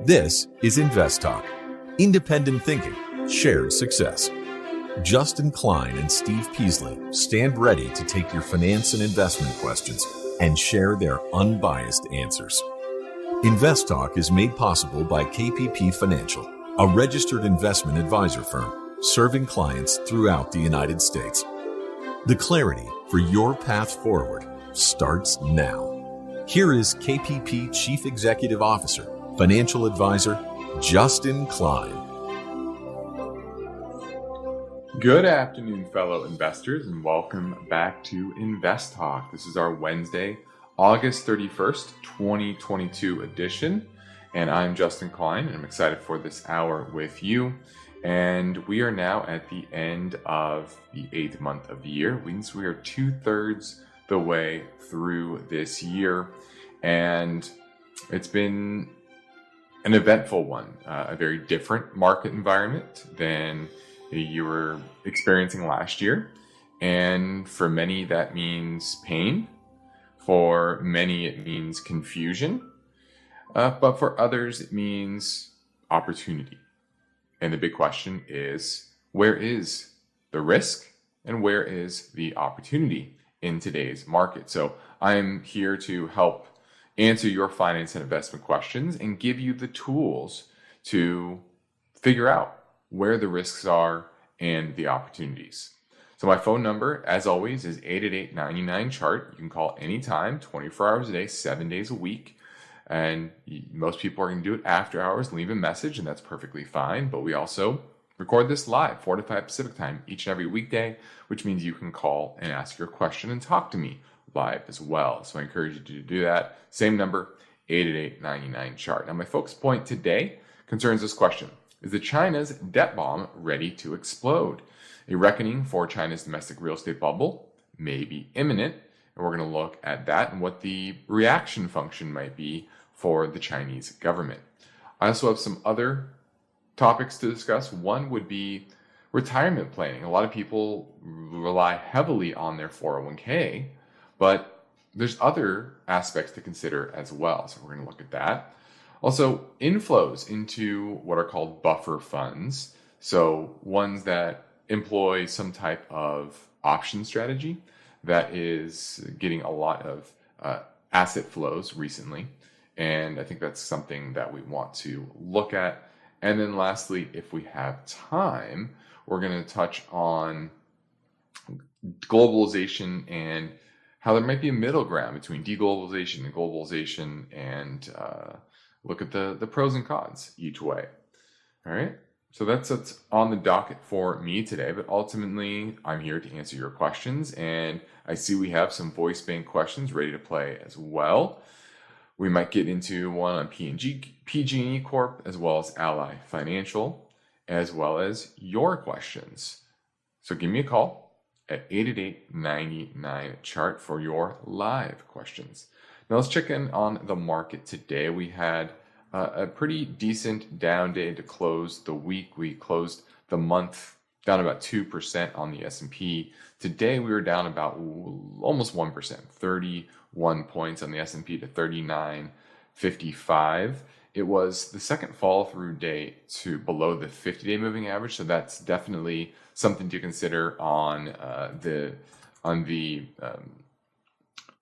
This is InvestTalk, independent thinking, shared success. Justin Klein and Steve Peasley stand ready to take your finance and investment questions and share their unbiased answers. InvestTalk is made possible by KPP Financial, a registered investment advisor firm serving clients throughout the United States. The clarity for your path forward starts now. Here is KPP Chief Executive Officer, Financial Advisor, Justin Klein. Good afternoon, fellow investors, and welcome back to InvestTalk. This is our Wednesday, August 31st, 2022 edition, and I'm Justin Klein, and I'm excited for this hour with you. And we are now at the end of the 8th month of the year, which means we are 2/3 the way through this year, and it's been an eventful one, a very different market environment than you were experiencing last year. And for many, that means pain. For many, it means confusion. But for others, it means opportunity. And the big question is, where is the risk and where is the opportunity in today's market? So I'm here to help answer your finance and investment questions and give you the tools to figure out where the risks are and the opportunities. So my phone number, as always, is 888-99-CHART. You can call anytime, 24 hours a day, 7 days a week. And most people are going to do it after hours, leave a message, and that's perfectly fine. But we also record this live, 4 to 5 Pacific time, each and every weekday, which means you can call and ask your question and talk to me live as well. So I encourage you to do that. Same number, 888-99-CHART. Now my focus point today concerns this question. Is the China's debt bomb ready to explode? A reckoning for China's domestic real estate bubble may be imminent. And we're going to look at that and what the reaction function might be for the Chinese government. I also have some other topics to discuss. One would be retirement planning. A lot of people rely heavily on their 401k, but there's other aspects to consider as well. So we're going to look at that. Also, inflows into what are called buffer funds. So ones that employ some type of option strategy that is getting a lot of asset flows recently. And I think that's something that we want to look at. And then lastly, if we have time, we're going to touch on globalization and how there might be a middle ground between deglobalization and globalization, and look at the pros and cons each way. All right. So that's what's on the docket for me today. But ultimately, I'm here to answer your questions. And I see we have some voice bank questions ready to play as well. We might get into one on PG&E Corp, as well as Ally Financial, as well as your questions. So give me a call at 888-99-CHART for your live questions. Now let's check in on the market today. We had a pretty decent down day to close the week. We closed the month down about 2% on the S&P. Today we were down about almost 1%, 31 points on the S&P to 39.55. It was the second follow through day to below the 50-day moving average, so that's definitely something to consider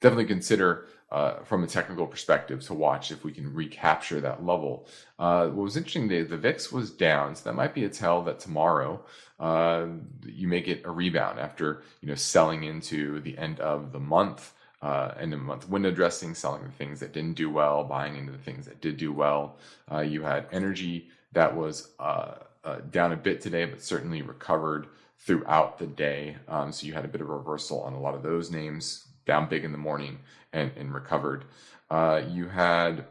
definitely consider from a technical perspective to watch if we can recapture that level. What was interesting, the VIX was down, so that might be a tell that tomorrow you may get a rebound after selling into the end of the month. Window dressing, selling the things that didn't do well, buying into the things that did do well. You had energy that was down a bit today, but certainly recovered throughout the day. So you had a bit of a reversal on a lot of those names, down big in the morning and recovered. You had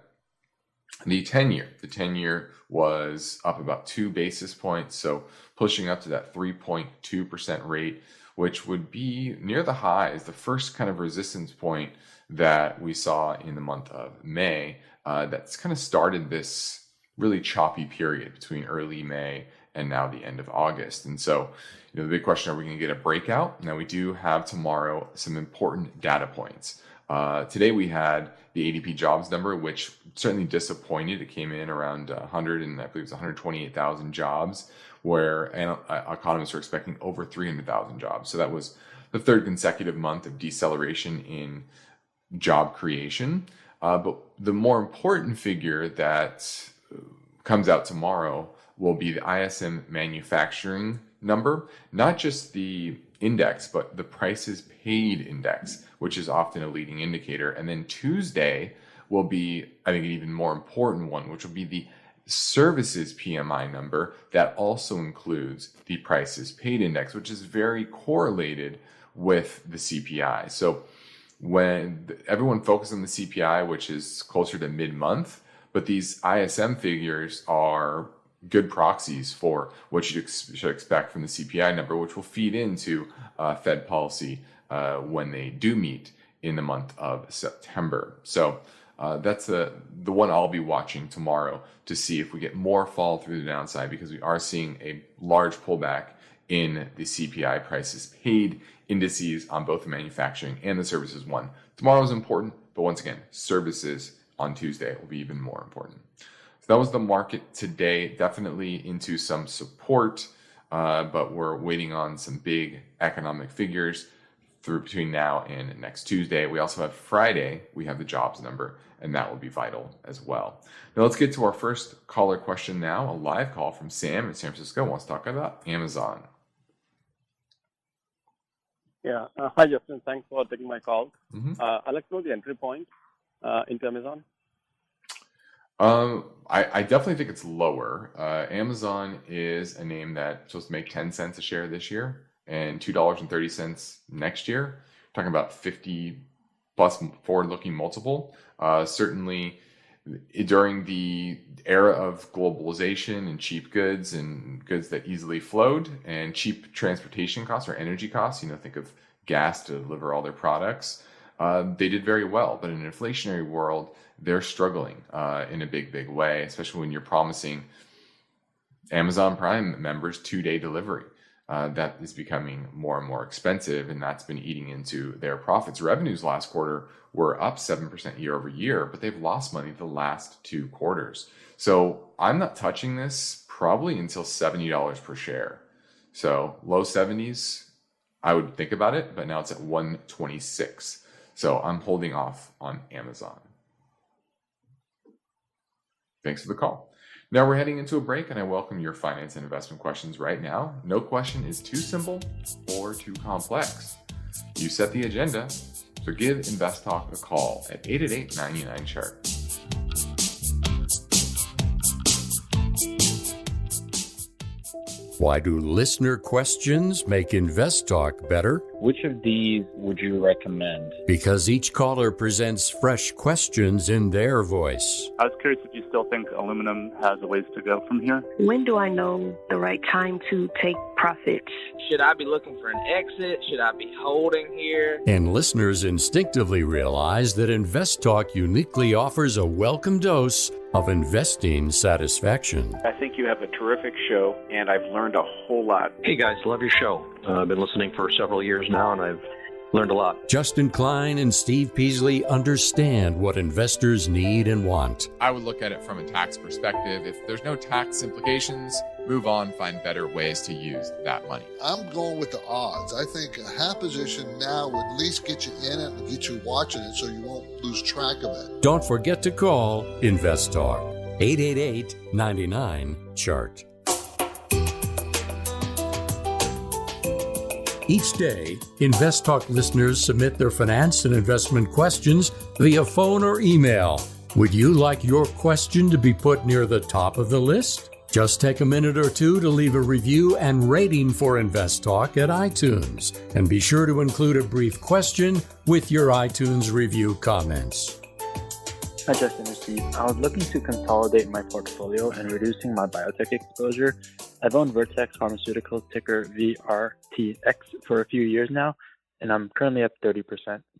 the 10-year. The 10-year was up about 2 basis points, so pushing up to that 3.2% rate, which would be near the highs, the first kind of resistance point that we saw in the month of May. That's kind of started this really choppy period between early May and now the end of August. And so, the big question, are we going to get a breakout? Now, we do have tomorrow some important data points. Today we had the ADP jobs number, which certainly disappointed. It came in around 100 and I believe it was 128,000 jobs, where economists were expecting over 300,000 jobs. So that was the third consecutive month of deceleration in job creation. But the more important figure that comes out tomorrow will be the ISM manufacturing number, not just the index, but the prices paid index, which is often a leading indicator. And then Tuesday will be, I think, an even more important one, which will be the services PMI number that also includes the prices paid index, which is very correlated with the CPI. So when everyone focuses on the CPI, which is closer to mid-month, but these ISM figures are good proxies for what you should expect from the CPI number, which will feed into Fed policy when they do meet in the month of September. So that's the one I'll be watching tomorrow to see if we get more fall through the downside, because we are seeing a large pullback in the CPI prices paid indices on both the manufacturing and the services one. Tomorrow is important, but once again, services on Tuesday will be even more important. So that was the market today, definitely into some support, but we're waiting on some big economic figures through between now and next Tuesday. We also have Friday, we have the jobs number, and that will be vital as well. Now let's get to our first caller question now, a live call from Sam in San Francisco, wants to talk about Amazon. Yeah. Hi, Justin. Thanks for taking my call. Mm-hmm. I'd like to know the entry point into Amazon. I definitely think it's lower. Amazon is a name that's supposed to make 10 cents a share this year and $2.30 next year. Talking about 50 plus forward-looking multiple. Certainly during the era of globalization and cheap goods and goods that easily flowed and cheap transportation costs or energy costs, think of gas to deliver all their products, they did very well. But in an inflationary world, they're struggling in a big way, especially when you're promising Amazon Prime members 2-day delivery. That is becoming more and more expensive, and that's been eating into their profits. Revenues last quarter were up 7% year over year, but they've lost money the last 2 quarters. So I'm not touching this probably until $70 per share. So low 70s, I would think about it, but now it's at 126. So I'm holding off on Amazon. Thanks for the call. Now we're heading into a break, and I welcome your finance and investment questions right now. No question is too simple or too complex. You set the agenda, so give InvestTalk a call at 888-99-CHART. Why do listener questions make InvestTalk better? Which of these would you recommend? Because each caller presents fresh questions in their voice. I was curious if you still think aluminum has a ways to go from here. When do I know the right time to take profits? Should I be looking for an exit? Should I be holding here? And listeners instinctively realize that InvestTalk uniquely offers a welcome dose of investing satisfaction. I think you have a terrific show, and I've learned a whole lot. Hey guys, love your show. I've been listening for several years now, and I've learned a lot. Justin Klein and Steve Peasley understand what investors need and want. I would look at it from a tax perspective. If there's no tax implications, move on, find better ways to use that money. I'm going with the odds. I think a half position now would at least get you in it and get you watching it so you won't lose track of it. Don't forget to call InvestTalk, 888-99-CHART. Each day, InvestTalk listeners submit their finance and investment questions via phone or email. Would you like your question to be put near the top of the list? Just take a minute or two to leave a review and rating for InvestTalk at iTunes. And be sure to include a brief question with your iTunes review comments. Hi, Justin and Steve. I was looking to consolidate my portfolio and reducing my biotech exposure. I've owned Vertex Pharmaceuticals, ticker VRTX, for a few years now, and I'm currently up 30%.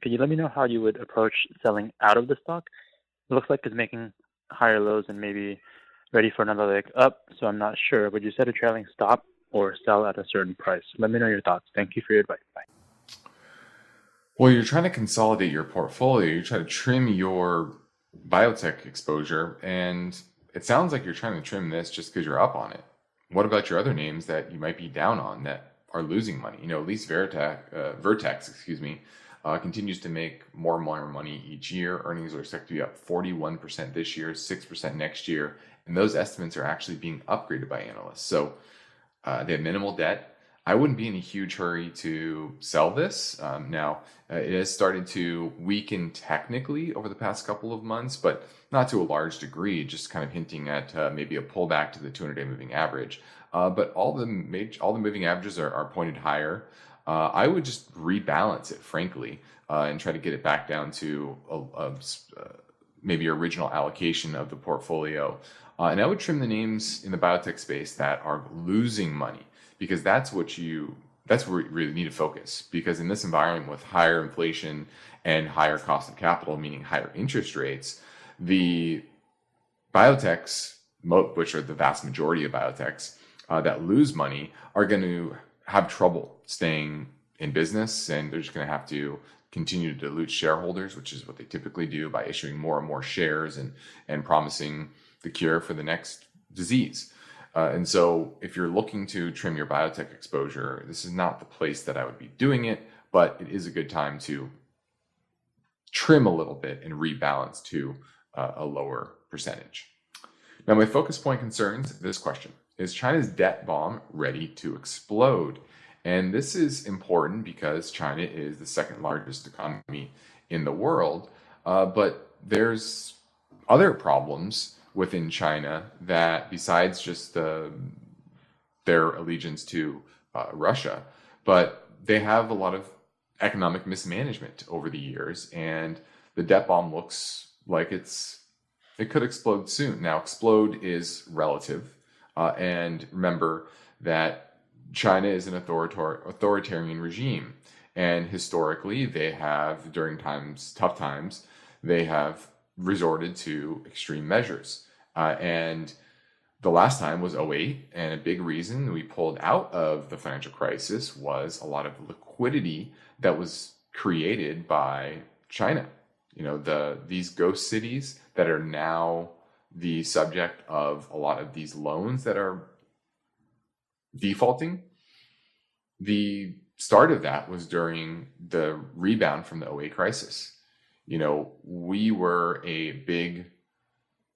Could you let me know how you would approach selling out of the stock? It looks like it's making higher lows and maybe ready for another leg up, so I'm not sure. Would you set a trailing stop or sell at a certain price? Let me know your thoughts. Thank you for your advice. Bye. Well, you're trying to consolidate your portfolio. You're trying to trim your biotech exposure, and it sounds like you're trying to trim this just because you're up on it. What about your other names that you might be down on that are losing money? At least Vertex, continues to make more and more money each year. Earnings are expected to be up 41% this year, 6% next year, and those estimates are actually being upgraded by analysts. So they have minimal debt. I wouldn't be in a huge hurry to sell this. Now, it has started to weaken technically over the past couple of months, but not to a large degree, just kind of hinting at maybe a pullback to the 200-day moving average. But all the moving averages are pointed higher. I would just rebalance it, frankly, and try to get it back down to maybe your original allocation of the portfolio. And I would trim the names in the biotech space that are losing money, because that's where you really need to focus. Because in this environment with higher inflation and higher cost of capital, meaning higher interest rates, the biotechs, which are the vast majority of biotechs that lose money, are going to have trouble staying in business, and they're just going to have to continue to dilute shareholders, which is what they typically do by issuing more and more shares and promising the cure for the next disease. And so if you're looking to trim your biotech exposure, this is not the place that I would be doing it, but it is a good time to trim a little bit and rebalance to a lower percentage. Now, my focus point concerns this question: is China's debt bomb ready to explode? And this is important because China is the second largest economy in the world, but there's other problems within China that, besides just their allegiance to Russia, but they have a lot of economic mismanagement over the years, and the debt bomb looks like it could explode soon. Now, explode is relative, and remember that China is an authoritarian regime, and historically they have, during tough times, they have resorted to extreme measures. And the last time was 2008, and a big reason we pulled out of the financial crisis was a lot of liquidity that was created by China. These ghost cities that are now the subject of a lot of these loans that are defaulting. The start of that was during the rebound from the 2008 crisis. We were a big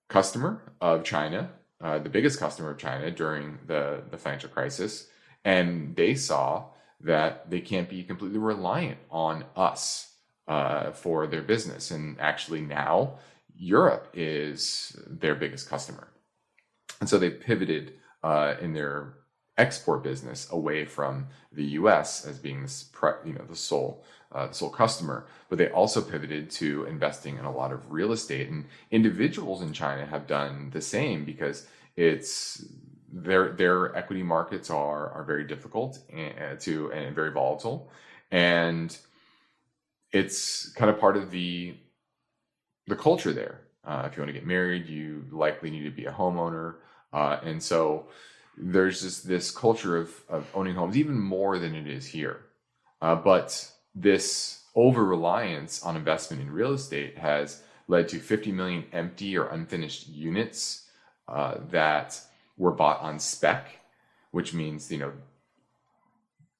customer of China, the biggest customer of China during the financial crisis, and they saw that they can't be completely reliant on us for their business. And actually now Europe is their biggest customer. And so they pivoted in their export business away from the U.S. as being the sole customer, but they also pivoted to investing in a lot of real estate. And individuals in China have done the same, because it's their equity markets are very difficult and very volatile, and it's kind of part of the culture there. If you want to get married, you likely need to be a homeowner, and so there's just this culture of owning homes, even more than it is here. But this over-reliance on investment in real estate has led to 50 million empty or unfinished units that were bought on spec, which means,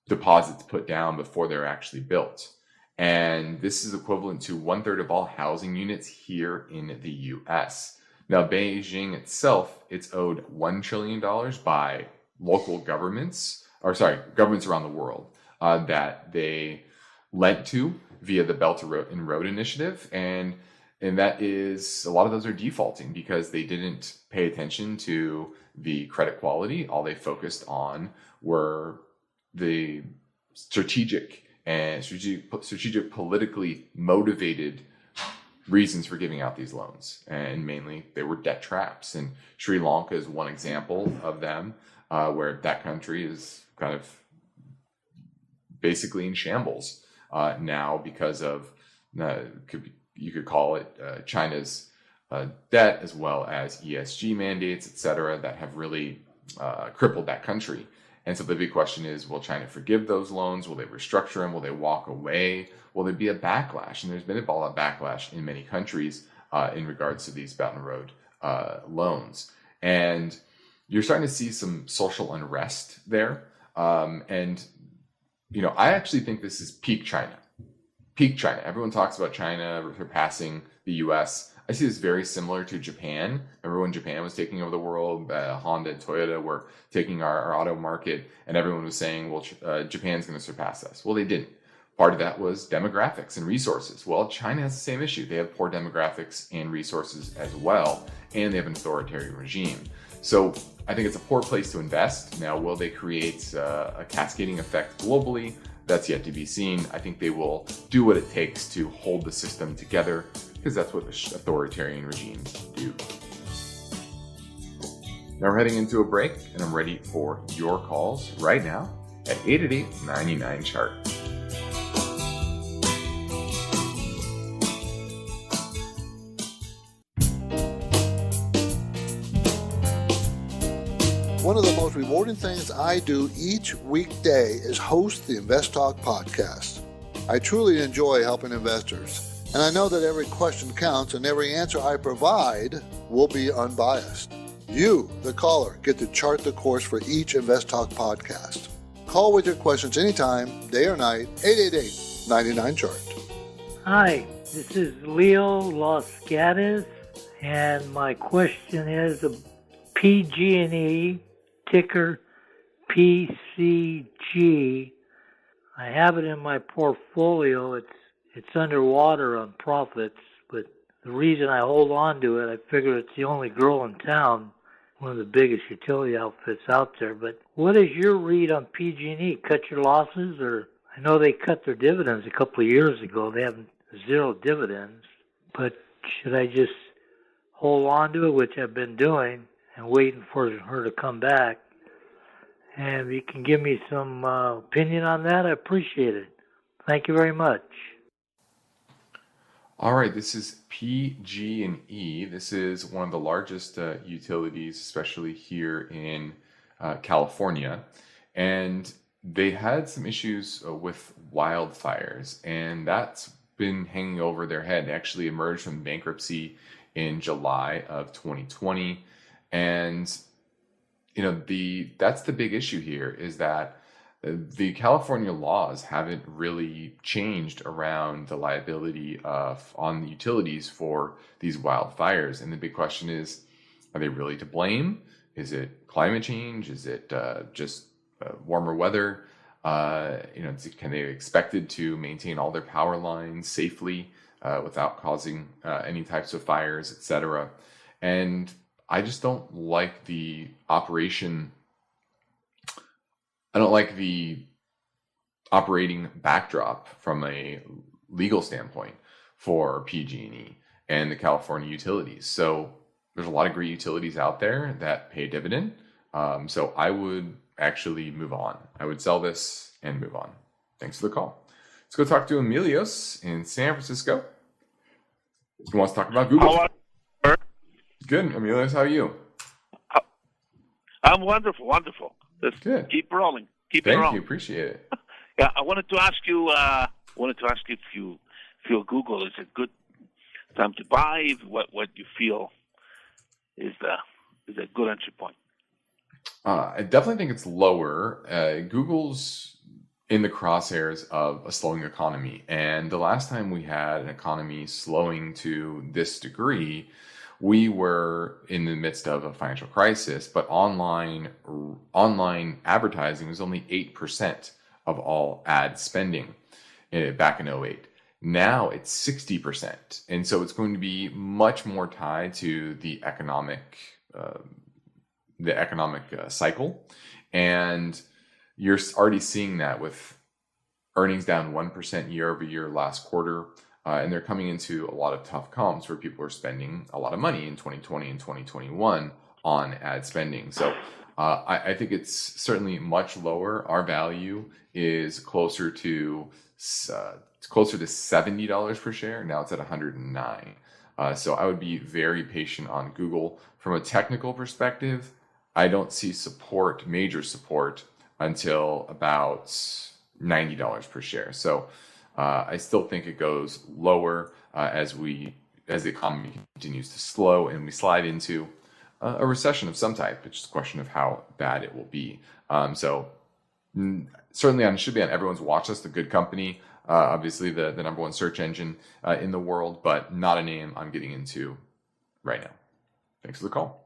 deposits put down before they're actually built. And this is equivalent to 1/3 of all housing units here in the US. Now, Beijing itself, it's owed $1 trillion by local governments around the world that they lent to via the Belt and Road Initiative. And that is, a lot of those are defaulting because they didn't pay attention to the credit quality. All they focused on were the strategic politically motivated reasons for giving out these loans, and mainly they were debt traps. And Sri Lanka is one example of them, where that country is kind of basically in shambles now because of you could call it China's debt, as well as ESG mandates, etc., that have really crippled that country. And so the big question is, will China forgive those loans? Will they restructure them? Will they walk away? Will there be a backlash? And there's been a backlash in many countries in regards to these Belt and Road loans. And you're starting to see some social unrest there. And, I actually think this is peak China. Peak China. Everyone talks about China surpassing the US. I see this very similar to Japan. Remember when Japan was taking over the world? Honda and Toyota were taking our auto market, and everyone was saying, well, Japan's going to surpass us. Well, they didn't. Part of that was demographics and resources. Well, China has the same issue. They have poor demographics and resources as well, and they have an authoritarian regime. So I think it's a poor place to invest. Now, will they create a cascading effect globally? That's yet to be seen. I think they will do what it takes to hold the system together, because that's what authoritarian regimes do. Now we're heading into a break, and I'm ready for your calls right now at 888-99-CHART. One of the most rewarding things I do each weekday is host the InvestTalk podcast. I truly enjoy helping investors, and I know that every question counts and every answer I provide will be unbiased. You, the caller, get to chart the course for each InvestTalk podcast. Call with your questions anytime, day or night, 888-99-CHART. Hi, this is Leo Los Gatos, and my question is PG&E, ticker PCG. I have it in my portfolio. It's underwater on profits, but the reason I hold on to it, I figure it's the only girl in town, one of the biggest utility outfits out there. But what is your read on PG&E? Cut your losses? Or I know they cut their dividends a couple of years ago. They have 0 dividends. But should I just hold on to it, which I've been doing, and waiting for her to come back? And if you can give me some opinion on that, I appreciate it. Thank you very much. All right, this is PG&E. This is one of the largest utilities, especially here in California. And they had some issues with wildfires, and that's been hanging over their head. They actually emerged from bankruptcy in July of 2020. And that's the big issue here, is that the California laws haven't really changed around the liability on the utilities for these wildfires. And the big question is, are they really to blame? Is it climate change? Is it just warmer weather? Can they be expected to maintain all their power lines safely without causing any types of fires, etc.? And I just don't like the operation. I don't like the operating backdrop from a legal standpoint for PG&E and the California utilities. So there's a lot of great utilities out there that pay dividend. So I would actually move on. I would sell this and move on. Thanks for the call. Let's go talk to Emilios in San Francisco. He wants to talk about Google. Good. Emilios, how are you? I'm wonderful. Let's Good. Keep rolling. Keep Thank it rolling. you. Appreciate it. Yeah, I wanted to ask you. If you feel Google is a good time to buy. What you feel is a good entry point. I definitely think it's lower. Google's in the crosshairs of a slowing economy, and the last time we had an economy slowing to this degree, we were in the midst of a financial crisis, but online advertising was only 8% of all ad spending back in 2008. Now it's 60%. And so it's going to be much more tied to the economic cycle. And you're already seeing that with earnings down 1% year over year last quarter. And they're coming into a lot of tough comps where people are spending a lot of money in 2020 and 2021 on ad spending. So I think it's certainly much lower. Our value is closer to $70 per share. Now it's at $109. So I would be very patient on Google. From a technical perspective, I don't see major support until about $90 per share. So I still think it goes lower as the economy continues to slow and we slide into a recession of some type. It's just a question of how bad it will be. Certainly should be on everyone's watch list, a good company, obviously the number one search engine in the world, but not a name I'm getting into right now. Thanks for the call.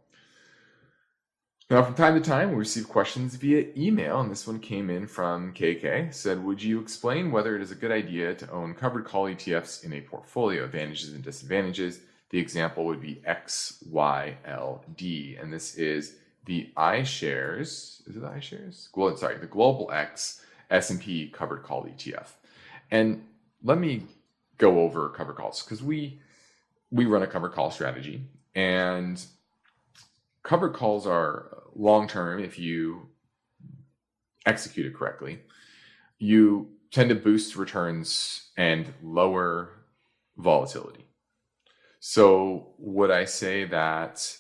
Now, from time to time, we receive questions via email, and this one came in from KK. Said, would you explain whether it is a good idea to own covered call ETFs in a portfolio, advantages and disadvantages? The example would be XYLD, and this is the iShares. Is it the iShares? Well, sorry, the Global X S&P covered call ETF. And let me go over covered calls because we run a covered call strategy, and covered calls are long-term. If you execute it correctly, you tend to boost returns and lower volatility. So would I say that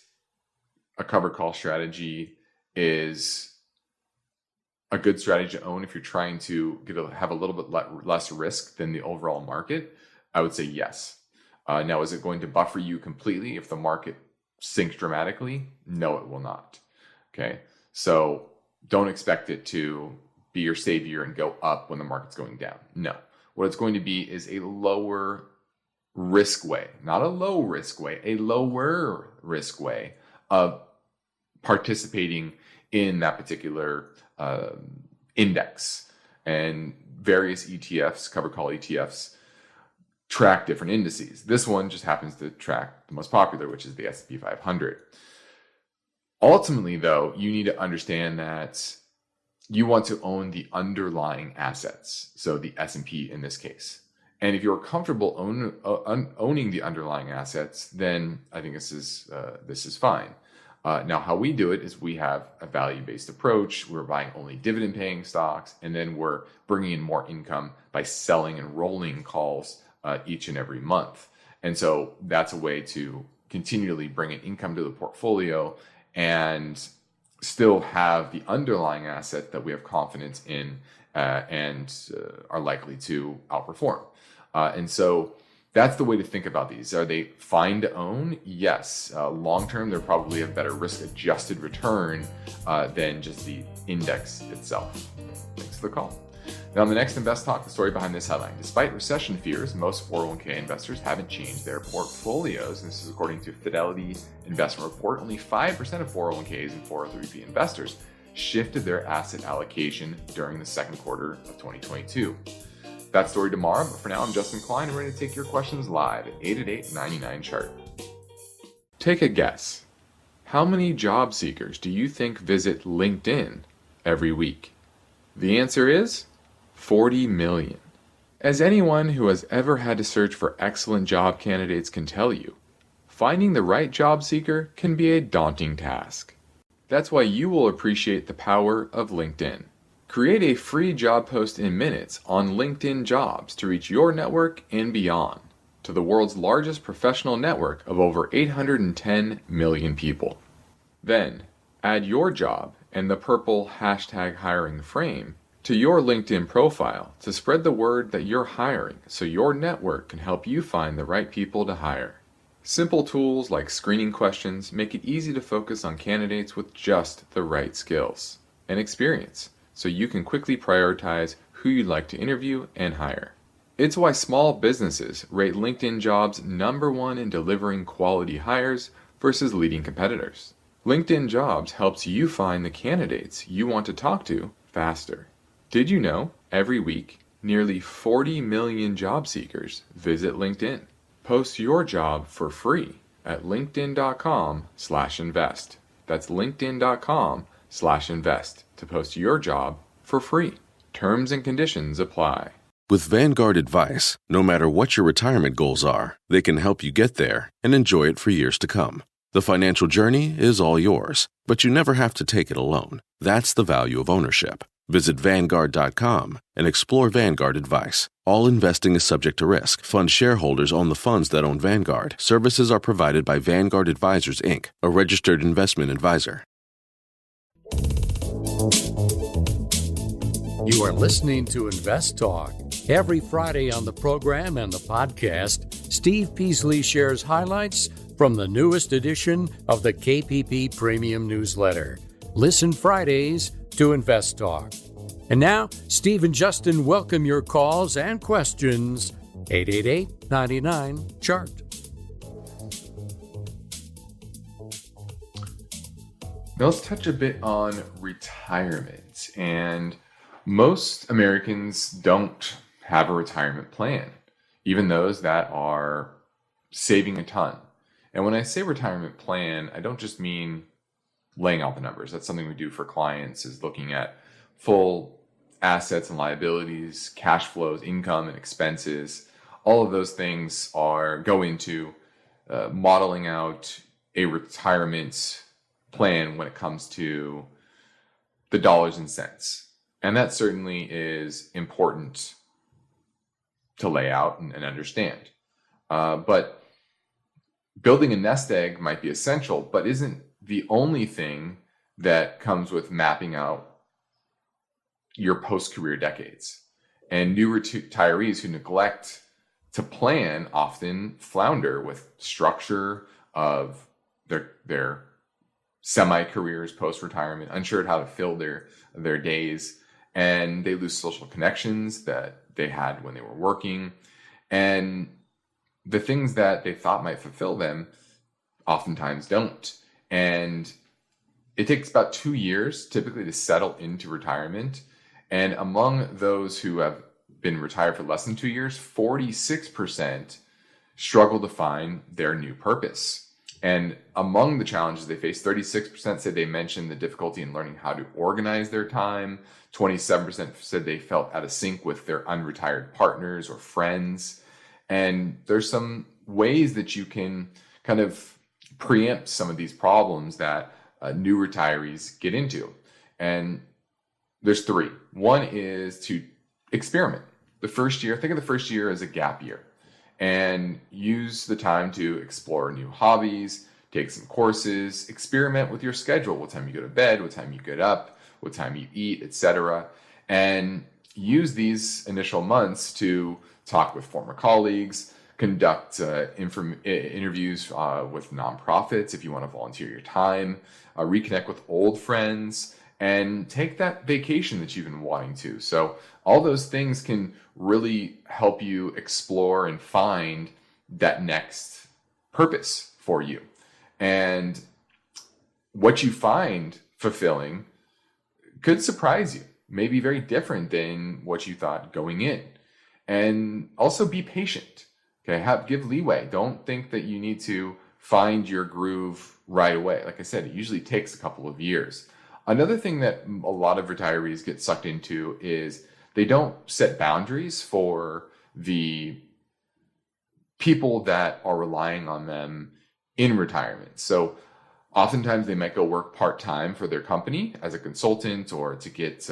a covered call strategy is a good strategy to own if you're trying to have a little bit less risk than the overall market? I would say yes. Now, is it going to buffer you completely if the market sinks dramatically? No, it will not. Okay, so don't expect it to be your savior and go up when the market's going down. No, what it's going to be is a lower risk way, not a low risk way, a lower risk way of participating in that particular index. And various ETFs, covered call ETFs, track different indices. This one just happens to track the most popular, which is the S&P 500. Ultimately, though, you need to understand that you want to own the underlying assets, so the S&P in this case. And if you're comfortable owning the underlying assets, then I think this is fine. Now, how we do it is we have a value-based approach. We're buying only dividend-paying stocks, and then we're bringing in more income by selling and rolling calls each and every month. And so that's a way to continually bring in income to the portfolio and still have the underlying asset that we have confidence in and are likely to outperform. And so that's the way to think about these. Are they fine to own? Yes. Long-term, they're probably a better risk-adjusted return than just the index itself. Thanks for the call. Now, on the next InvestTalk, the story behind this headline. Despite recession fears, most 401k investors haven't changed their portfolios. And this is according to Fidelity Investment Report. Only 5% of 401ks and 403b investors shifted their asset allocation during the second quarter of 2022. That story tomorrow, but for now, I'm Justin Klein, and we're going to take your questions live at 888-99-CHART. Take a guess. How many job seekers do you think visit LinkedIn every week? The answer is 40 million. As anyone who has ever had to search for excellent job candidates can tell you, finding the right job seeker can be a daunting task. That's why you will appreciate the power of LinkedIn. Create a free job post in minutes on LinkedIn Jobs to reach your network and beyond, to the world's largest professional network of over 810 million people. Then, add your job and the purple #hiring frame to your LinkedIn profile to spread the word that you're hiring so your network can help you find the right people to hire. Simple tools like screening questions make it easy to focus on candidates with just the right skills and experience, so you can quickly prioritize who you'd like to interview and hire. It's why small businesses rate LinkedIn Jobs #1 in delivering quality hires versus leading competitors. LinkedIn Jobs helps you find the candidates you want to talk to faster. Did you know every week, nearly 40 million job seekers visit LinkedIn? Post your job for free at linkedin.com/invest. That's linkedin.com/invest to post your job for free. Terms and conditions apply. With Vanguard Advice, no matter what your retirement goals are, they can help you get there and enjoy it for years to come. The financial journey is all yours, but you never have to take it alone. That's the value of ownership. Visit Vanguard.com and explore Vanguard Advice. All investing is subject to risk. Fund shareholders own the funds that own Vanguard. Services are provided by Vanguard Advisors, Inc., a registered investment advisor. You are listening to InvestTalk. Every Friday on the program and the podcast, Steve Peasley shares highlights from the newest edition of the KPP Premium Newsletter. Listen Fridays to InvestTalk. And now, Steve and Justin welcome your calls and questions. 888-99-CHART. Now let's touch a bit on retirement. And most Americans don't have a retirement plan, even those that are saving a ton. And when I say retirement plan, I don't just mean laying out the numbers. That's something we do for clients, is looking at full assets and liabilities, cash flows, income and expenses. All of those things go into modeling out a retirement plan when it comes to the dollars and cents. And that certainly is important to lay out and understand. But building a nest egg might be essential, but isn't the only thing that comes with mapping out your post-career decades. And new retirees who neglect to plan often flounder with structure of their semi-careers post-retirement, unsure how to fill their days, and they lose social connections that they had when they were working, and the things that they thought might fulfill them oftentimes don't. And it takes about 2 years typically to settle into retirement, and among those who have been retired for less than 2 years, 46% struggle to find their new purpose. And among the challenges they face, 36% said they mentioned the difficulty in learning how to organize their time. 27% said they felt out of sync with their unretired partners or friends. And there's some ways that you can kind of preempt some of these problems that new retirees get into. And there's three. One is to experiment. The first year, think of the first year as a gap year, and use the time to explore new hobbies, take some courses, experiment with your schedule, what time you go to bed, what time you get up, what time you eat, etc. And use these initial months to talk with former colleagues, conduct interviews with nonprofits if you want to volunteer your time, reconnect with old friends, and take that vacation that you've been wanting to. So all those things can really help you explore and find that next purpose for you. And what you find fulfilling could surprise you, maybe very different than what you thought going in. And also be patient. Okay, give leeway. Don't think that you need to find your groove right away. Like I said, it usually takes a couple of years. Another thing that a lot of retirees get sucked into is they don't set boundaries for the people that are relying on them in retirement. So oftentimes they might go work part-time for their company as a consultant or to get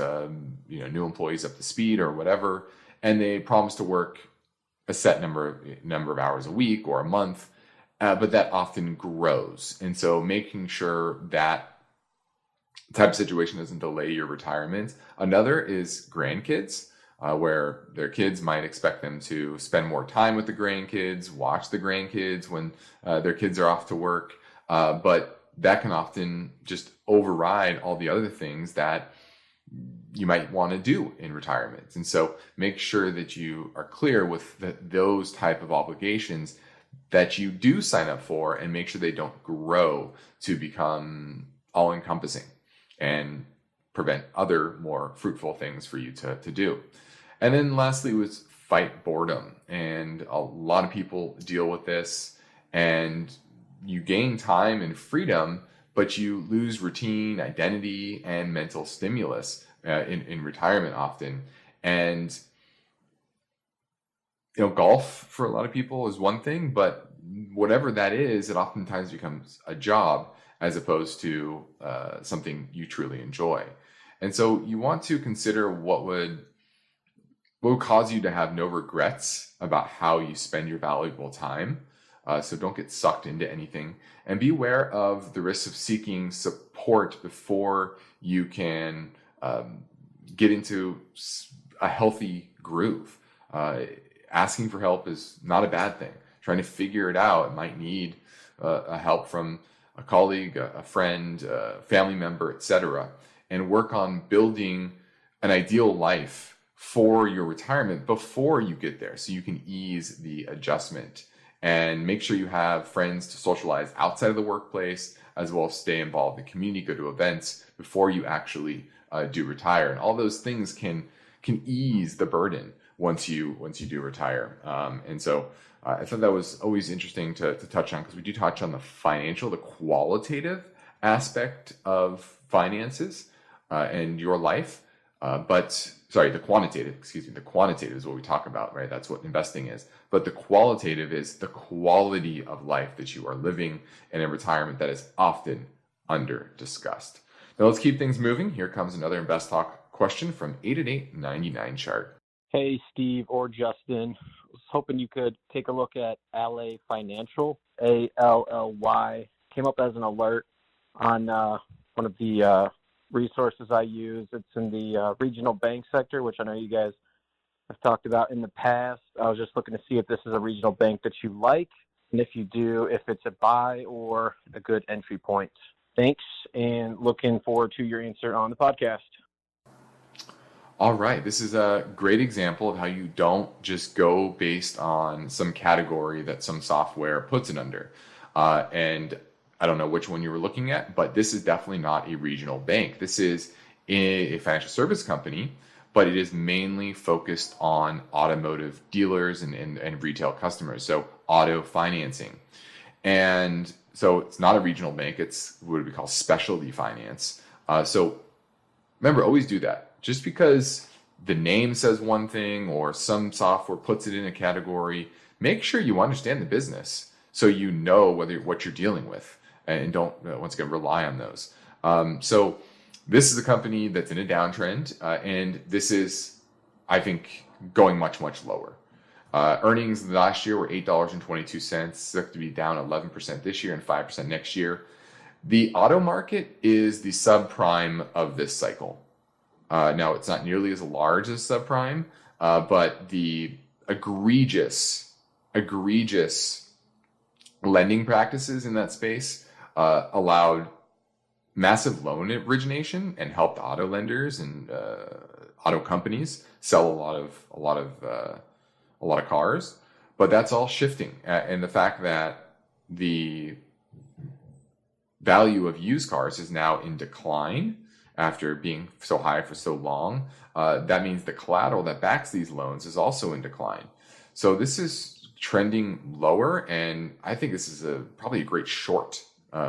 new employees up to speed or whatever, and they promise to work a set number of hours a week or a month, but that often grows. And so making sure that type of situation doesn't delay your retirement. Another is grandkids, where their kids might expect them to spend more time with the grandkids, watch the grandkids when their kids are off to work. But that can often just override all the other things that you might want to do in retirement. And so make sure that you are clear with those type of obligations that you do sign up for, and make sure they don't grow to become all-encompassing and prevent other more fruitful things for you to do. And then lastly was fight boredom. And a lot of people deal with this, and you gain time and freedom, but you lose routine, identity, and mental stimulus in retirement often. And golf for a lot of people is one thing, but whatever that is, it oftentimes becomes a job as opposed to something you truly enjoy. And so you want to consider what would cause you to have no regrets about how you spend your valuable time. So don't get sucked into anything, and be aware of the risks of seeking support before you can get into a healthy groove. Asking for help is not a bad thing. Trying to figure it out, it might need a help from a colleague, a friend, a family member, etc., and work on building an ideal life for your retirement before you get there, so you can ease the adjustment and make sure you have friends to socialize outside of the workplace, as well as stay involved in the community, go to events before you actually do retire. And all those things can ease the burden once you do retire. And so I thought that was always interesting to touch on, because we do touch on the financial, the qualitative aspect of finances and your life. The quantitative is what we talk about, right? That's what investing is. But the qualitative is the quality of life that you are living in a retirement that is often under discussed. Now let's keep things moving. Here comes another InvestTalk question from 888-99 chart. Hey, Steve or Justin. I was hoping you could take a look at Ally Financial, ALLY. Came up as an alert on one of the resources I use. It's in the regional bank sector, which I know you guys have talked about in the past. I was just looking to see if this is a regional bank that you like, and if you do, if it's a buy or a good entry point. Thanks, and looking forward to your answer on the podcast. All right, this is a great example of how you don't just go based on some category that some software puts it under. And I don't know which one you were looking at, but this is definitely not a regional bank. This is a financial service company, but it is mainly focused on automotive dealers and retail customers, so auto financing. And so it's not a regional bank, it's what we call specialty finance. So remember, always do that. Just because the name says one thing or some software puts it in a category, make sure you understand the business so you know what you're dealing with, and don't, once again, rely on those. So this is a company that's in a downtrend, and this is, I think, going much, much lower. Earnings last year were $8.22, expected to be down 11% this year and 5% next year. The auto market is the subprime of this cycle. Now, it's not nearly as large as subprime, but the egregious lending practices in that space allowed massive loan origination and helped auto lenders and auto companies sell a lot of cars. But that's all shifting, and the fact that the value of used cars is now in decline after being so high for so long, that means the collateral that backs these loans is also in decline. So this is trending lower, and I think this is probably a great short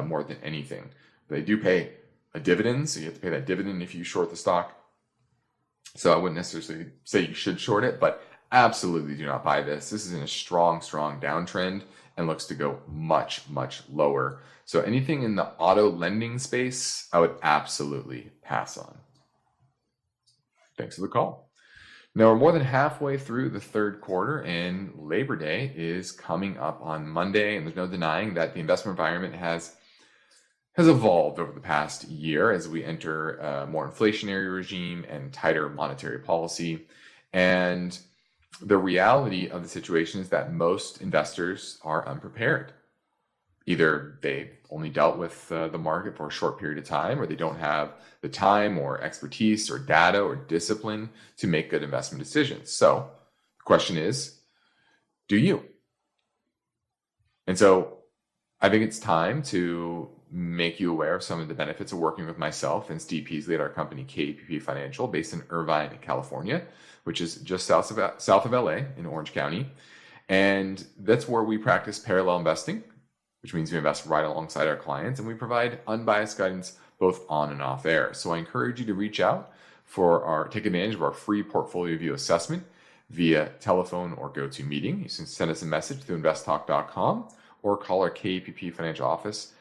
more than anything. They do pay a dividend, so you have to pay that dividend if you short the stock. So I wouldn't necessarily say you should short it, but absolutely do not buy this. This is in a strong downtrend and looks to go much, much lower. So anything in the auto lending space, I would absolutely pass on. Thanks for the call. Now, we're more than halfway through the third quarter, and Labor Day is coming up on Monday, and there's no denying that the investment environment has evolved over the past year as we enter a more inflationary regime and tighter monetary policy. And the reality of the situation is that most investors are unprepared. Either they only dealt with the market for a short period of time, or they don't have the time or expertise or data or discipline to make good investment decisions. So the question is, do you? And so I think it's time to make you aware of some of the benefits of working with myself and Steve Peasley at our company, KPP Financial, based in Irvine, California, which is just south of LA in Orange County. And that's where we practice parallel investing, which means we invest right alongside our clients, and we provide unbiased guidance both on and off air. So I encourage you to reach out take advantage of our free portfolio view assessment via telephone or GoToMeeting. You can send us a message through investtalk.com or call our KPP Financial office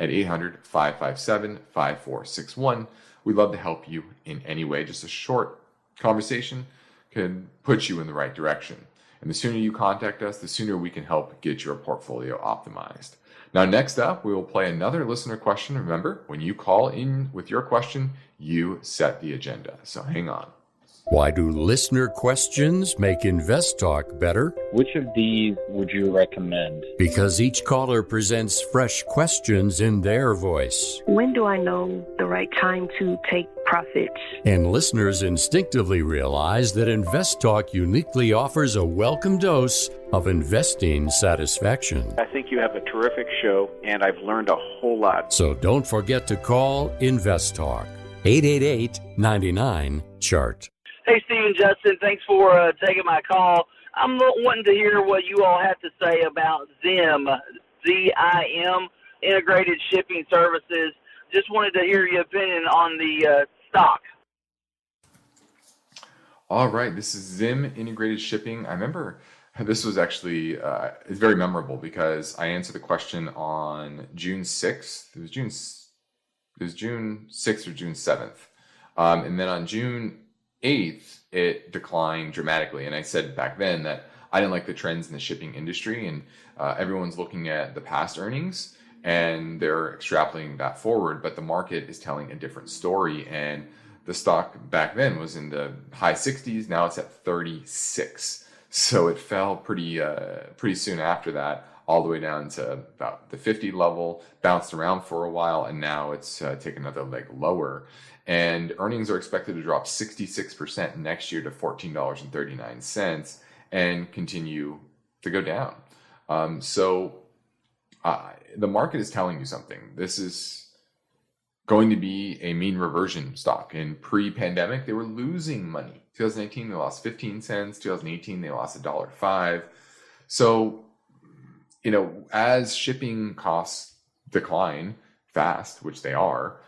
at 800-557-5461. We'd love to help you in any way. Just a short conversation can put you in the right direction. And the sooner you contact us, the sooner we can help get your portfolio optimized. Now, next up, we will play another listener question. Remember, when you call in with your question, you set the agenda. So hang on. Why do listener questions make InvestTalk better? Which of these would you recommend? Because each caller presents fresh questions in their voice. When do I know the right time to take profits? And listeners instinctively realize that InvestTalk uniquely offers a welcome dose of investing satisfaction. I think you have a terrific show, and I've learned a whole lot. So don't forget to call InvestTalk. 888-99-CHART. Hey, Steve and Justin, thanks for taking my call. I'm wanting to hear what you all have to say about ZIM, Z-I-M, Integrated Shipping Services. Just wanted to hear your opinion on the stock. All right, this is ZIM, Integrated Shipping. I remember this was actually it's very memorable because I answered the question on June 6th. It was June 6th or June 7th. And then on June 8th, it declined dramatically. And I said back then that I didn't like the trends in the shipping industry, and everyone's looking at the past earnings and they're extrapolating that forward, but the market is telling a different story. And the stock back then was in the high 60s. Now it's at 36. So it fell pretty soon after that, all the way down to about the 50 level, bounced around for a while, and now it's taken another leg lower. And earnings are expected to drop 66% next year to $14.39 and continue to go down. So the market is telling you something. This is going to be a mean reversion stock. In pre-pandemic, they were losing money. 2019, they lost 15 cents. 2018, they lost $1.05. So, as shipping costs decline fast, which they are,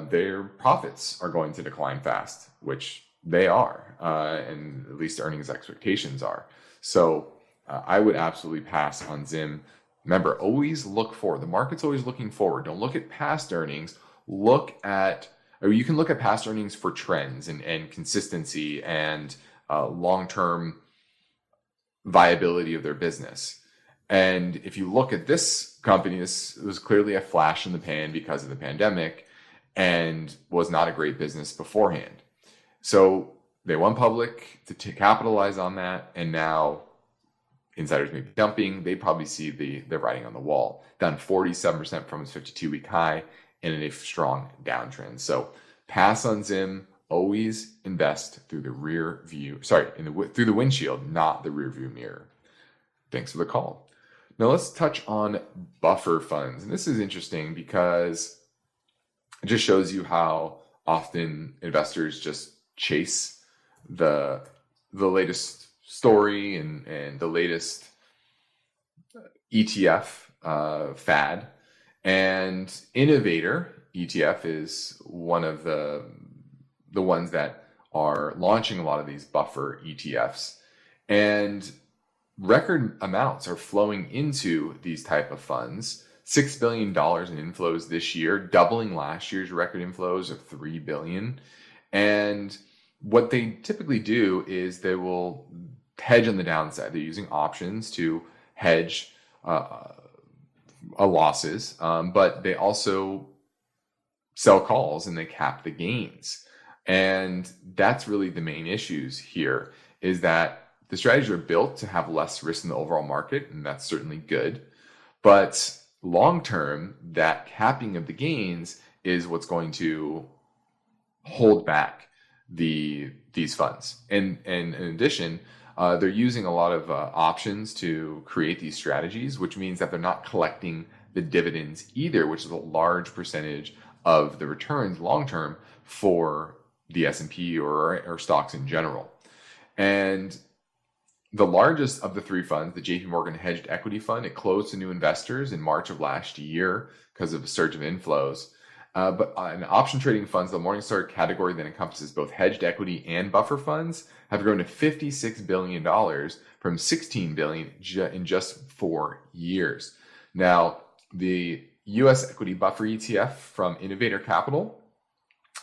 their profits are going to decline fast, which they are, and at least earnings expectations are. So I would absolutely pass on ZIM. Remember, always look forward. The market's always looking forward. Don't look at past earnings. You can look at past earnings for trends and consistency and long-term viability of their business. And if you look at this company, this was clearly a flash in the pan because of the pandemic and was not a great business beforehand. So they went public to capitalize on that, and now insiders may be dumping. They probably see the writing on the wall. Down 47% from its 52-week high and in a strong downtrend. So pass on ZIM. Always invest through the through the windshield, not the rear view mirror. Thanks for the call. Now let's touch on buffer funds. And this is interesting because it just shows you how often investors just chase the latest story and the latest ETF fad. And Innovator ETF is one of the ones that are launching a lot of these buffer ETFs. And record amounts are flowing into these type of funds. $6 billion in inflows this year, doubling last year's record inflows of $3 billion. And what they typically do is they will hedge on the downside. They're using options to hedge losses, but they also sell calls and they cap the gains. And that's really the main issues here, is that the strategies are built to have less risk in the overall market, and that's certainly good. But long term, that capping of the gains is what's going to hold back these funds. And in addition, they're using a lot of options to create these strategies, which means that they're not collecting the dividends either, which is a large percentage of the returns long term for the S&P or stocks in general. And the largest of the three funds, the JP Morgan Hedged Equity Fund, it closed to new investors in March of last year because of a surge of inflows. But in option trading funds, the Morningstar category that encompasses both hedged equity and buffer funds have grown to $56 billion from $16 billion in just 4 years. Now, the U.S. equity buffer ETF from Innovator Capital,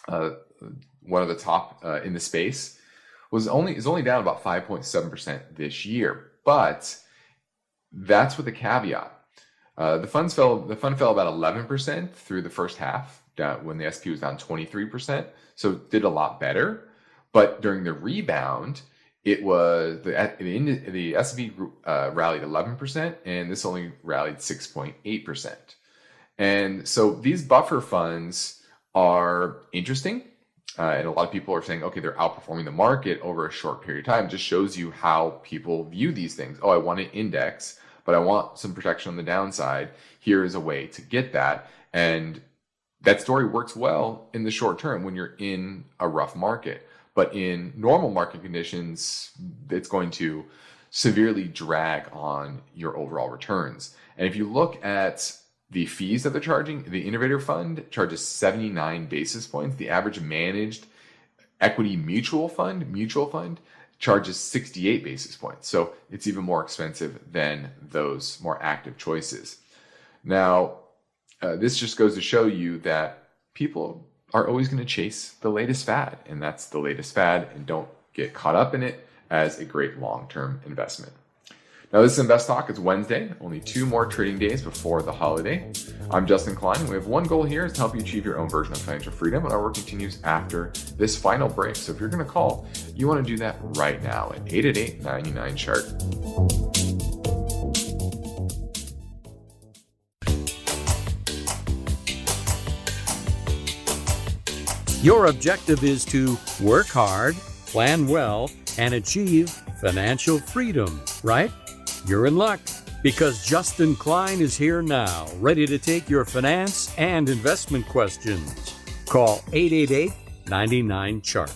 one of the top in the space, is only down about 5.7% this year. but that's with a caveat. The fund fell about 11% through the first half, when the SP was down 23%. So it did a lot better. But during the rebound, it was the S&P rallied 11%, and this only rallied 6.8%. And so these buffer funds are interesting. And a lot of people are saying, okay, they're outperforming the market over a short period of time. It just shows you how people view these things. Oh, I want an index, but I want some protection on the downside. Here is a way to get that. And that story works well in the short term when you're in a rough market. But in normal market conditions, it's going to severely drag on your overall returns. And if you look at the fees that they're charging, the Innovator Fund charges 79 basis points. The average managed equity mutual fund charges 68 basis points. So it's even more expensive than those more active choices. Now, this just goes to show you that people are always going to chase the latest fad, and that's the latest fad, and don't get caught up in it as a great long-term investment. Now, this is InvestTalk. It's Wednesday, only 2 more trading days before the holiday. I'm Justin Klein, and we have one goal here, is to help you achieve your own version of financial freedom, and our work continues after this final break. So if you're going to call, you want to do that right now at 888-99-CHART. Your objective is to work hard, plan well, and achieve financial freedom, right? You're in luck, because Justin Klein is here now, ready to take your finance and investment questions. Call 888-99-CHART.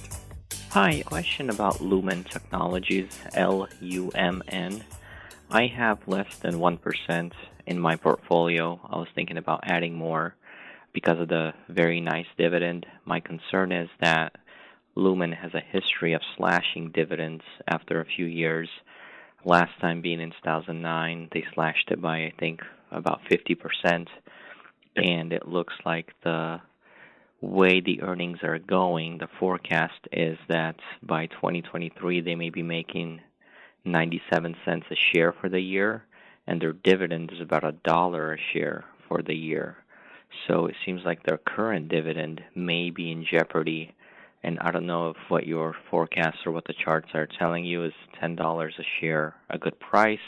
Hi, question about Lumen Technologies, LUMN. I have less than 1% in my portfolio. I was thinking about adding more because of the very nice dividend. My concern is that Lumen has a history of slashing dividends after a few years. Last time being in 2009, they slashed it by, I think, about 50%. And it looks like the way the earnings are going, the forecast is that by 2023, they may be making 97 cents a share for the year, and their dividend is about $1 a share for the year. So it seems like their current dividend may be in jeopardy. And I don't know if what your forecasts or what the charts are telling you is $10 a share a good price.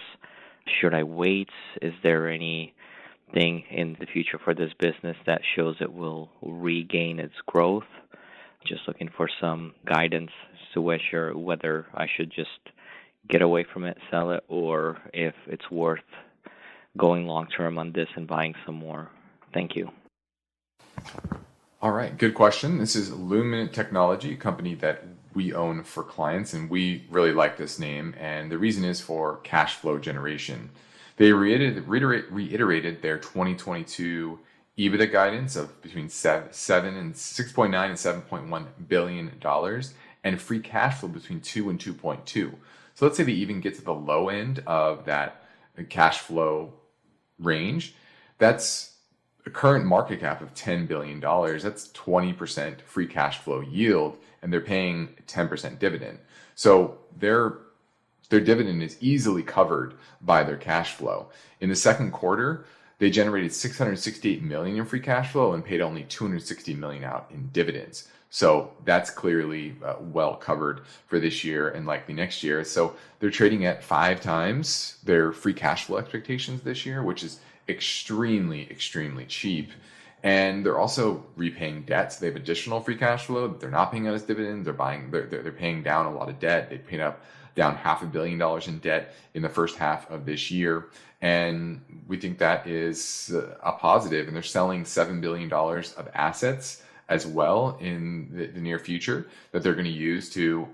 Should I wait? Is there anything in the future for this business that shows it will regain its growth? Just looking for some guidance as to whether I should just get away from it, sell it, or if it's worth going long-term on this and buying some more. Thank you. All right, good question. This is Lumen Technology, a company that we own for clients, and we really like this name, and the reason is for cash flow generation. They reiterated their 2022 EBITDA guidance of between $6.9 and $7.1 billion, and free cash flow between 2 and 2.2. So let's say they even get to the low end of that cash flow range. That's a current market cap of $10 billion. That's 20% free cash flow yield, and they're paying 10% dividend. So their dividend is easily covered by their cash flow. In the second quarter, they generated $668 million in free cash flow and paid only $260 million out in dividends. So that's clearly well covered for this year and likely next year. So they're trading at 5 times their free cash flow expectations this year, which is extremely cheap. And they're also repaying debt. So they have additional free cash flow. They're not paying out as dividends. They're paying down a lot of debt. They paid down $500 million in debt in the first half of this year. And we think that is a positive. And they're selling $7 billion of assets as well in the near future that they're going to use to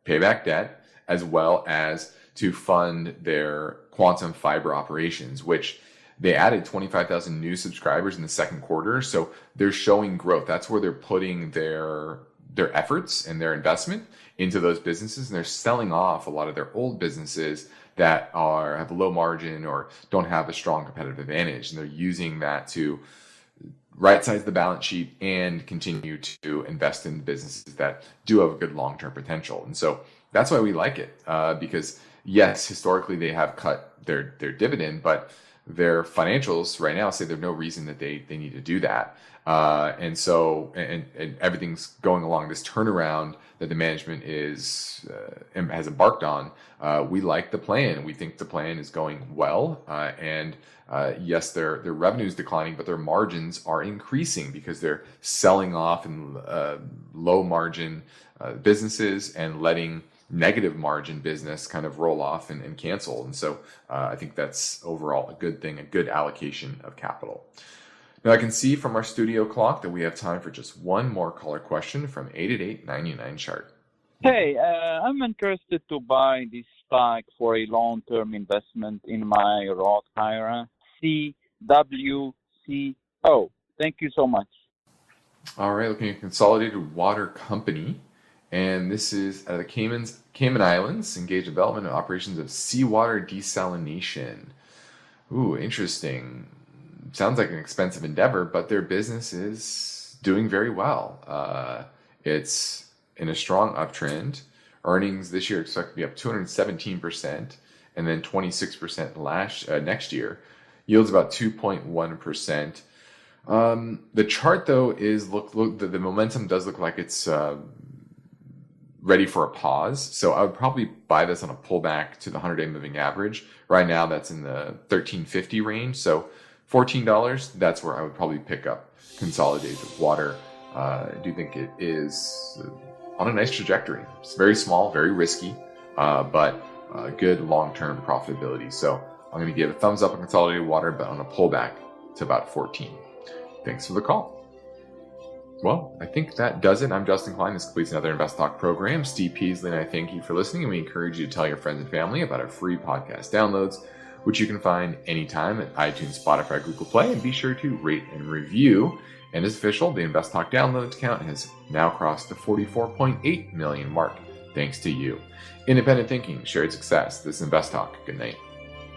pay back debt, as well as to fund their quantum fiber operations, which they added 25,000 new subscribers in the second quarter. So they're showing growth. That's where they're putting their efforts and their investment into those businesses. And they're selling off a lot of their old businesses that have a low margin or don't have a strong competitive advantage. And they're using that to right-size the balance sheet and continue to invest in businesses that do have a good long-term potential. And so that's why we like it, because yes, historically they have cut their dividend, but their financials right now say there's no reason that they need to do that. And so everything's going along this turnaround that the management has embarked on. We like the plan. We think the plan is going well. And yes, their revenue is declining, but their margins are increasing because they're selling off in low margin businesses and letting negative margin business kind of roll off and cancel. And so I think that's overall a good thing, a good allocation of capital. Now I can see from our studio clock that we have time for just one more caller question from 888-99-CHART. Hey, I'm interested to buy this stock for a long-term investment in my Roth IRA, CWCO. Thank you so much. All right, looking at Consolidated Water Company. And this is the Cayman Islands, engaged development and operations of seawater desalination. Ooh, interesting. Sounds like an expensive endeavor, but their business is doing very well. It's in a strong uptrend. Earnings this year expect to be up 217%, and then 26% next year. Yields about 2.1%. The chart though is the momentum does look like it's ready for a pause. So I would probably buy this on a pullback to the 100-day moving average. Right now, that's in the $13.50 range. So $14, that's where I would probably pick up Consolidated Water. I do think it is on a nice trajectory. It's very small, very risky, but good long-term profitability. So I'm going to give a thumbs up on Consolidated Water, but on a pullback to about 14. Thanks for the call. Well, I think that does it. I'm Justin Klein. This completes another InvestTalk program. Steve Peasley and I thank you for listening, and we encourage you to tell your friends and family about our free podcast downloads, which you can find anytime at iTunes, Spotify, Google Play, and be sure to rate and review. And as official, the InvestTalk downloads count has now crossed the 44.8 million mark, thanks to you. Independent thinking, shared success. This is InvestTalk. Good night.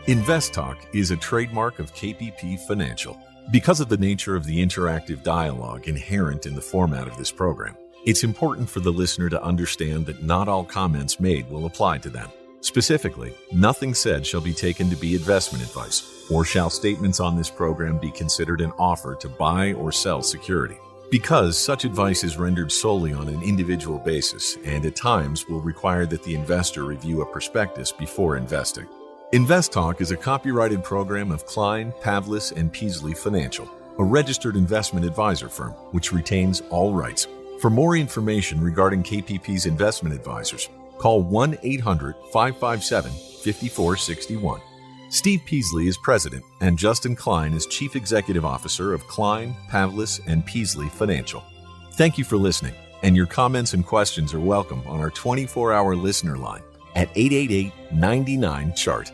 InvestTalk is a trademark of KPP Financial. Because of the nature of the interactive dialogue inherent in the format of this program, it's important for the listener to understand that not all comments made will apply to them. Specifically, nothing said shall be taken to be investment advice, or shall statements on this program be considered an offer to buy or sell security. Because such advice is rendered solely on an individual basis and at times will require that the investor review a prospectus before investing. InvestTalk is a copyrighted program of Klein, Pavlis, and Peasley Financial, a registered investment advisor firm which retains all rights. For more information regarding KPP's investment advisors, call 1-800-557-5461. Steve Peasley is president, and Justin Klein is chief executive officer of Klein, Pavlis, and Peasley Financial. Thank you for listening, and your comments and questions are welcome on our 24-hour listener line at 888-99-CHART.